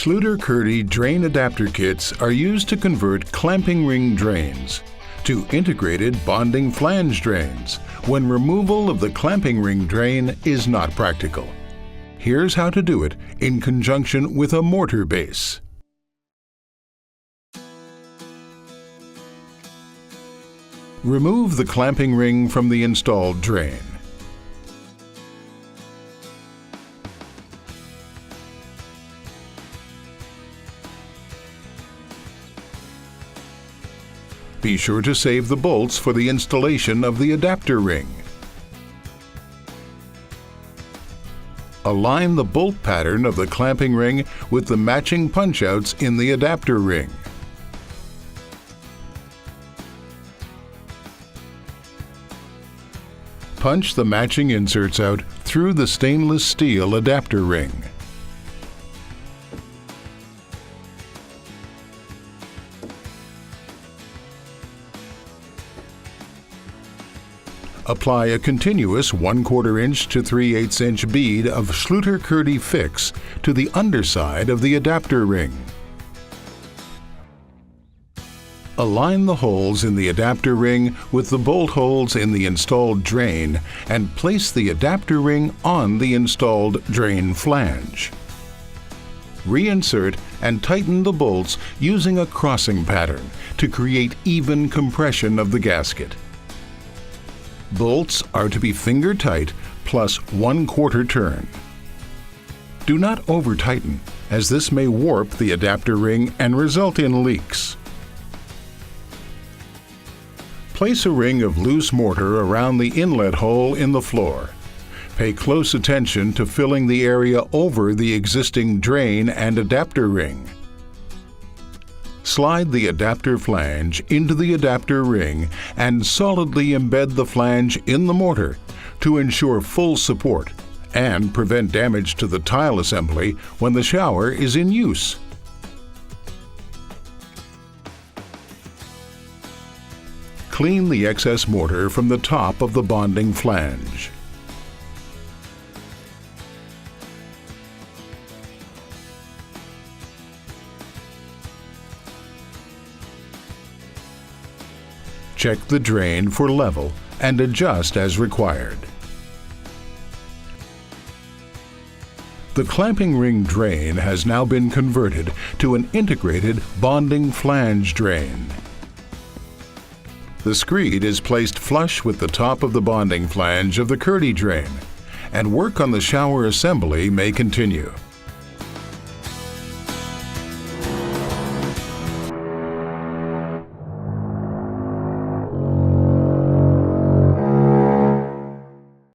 KERDI drain adapter kits are used to convert clamping ring drains to integrated bonding flange drains when removal of the clamping ring drain is not practical. Here's how to do it in conjunction with a mortar base. Remove the clamping ring from the installed drain. Be sure to save the bolts for the installation of the adapter ring. Align the bolt pattern of the clamping ring with the matching punch-outs in the adapter ring. Punch the matching inserts out through the stainless steel adapter ring. Apply a continuous 1/4 inch to 3/8 inch bead of KERDI fix to the underside of the adapter ring. Align the holes in the adapter ring with the bolt holes in the installed drain and place the adapter ring on the installed drain flange. Reinsert and tighten the bolts using a crossing pattern to create even compression of the gasket. Bolts are to be finger tight plus 1/4 turn. Do not over-tighten, as this may warp the adapter ring and result in leaks. Place a ring of loose mortar around the inlet hole in the floor. Pay close attention to filling the area over the existing drain and adapter ring. Slide the adapter flange into the adapter ring and solidly embed the flange in the mortar to ensure full support and prevent damage to the tile assembly when the shower is in use. Clean the excess mortar from the top of the bonding flange. Check the drain for level and adjust as required. The clamping ring drain has now been converted to an integrated bonding flange drain. The screed is placed flush with the top of the bonding flange of the KERDI drain, and work on the shower assembly may continue.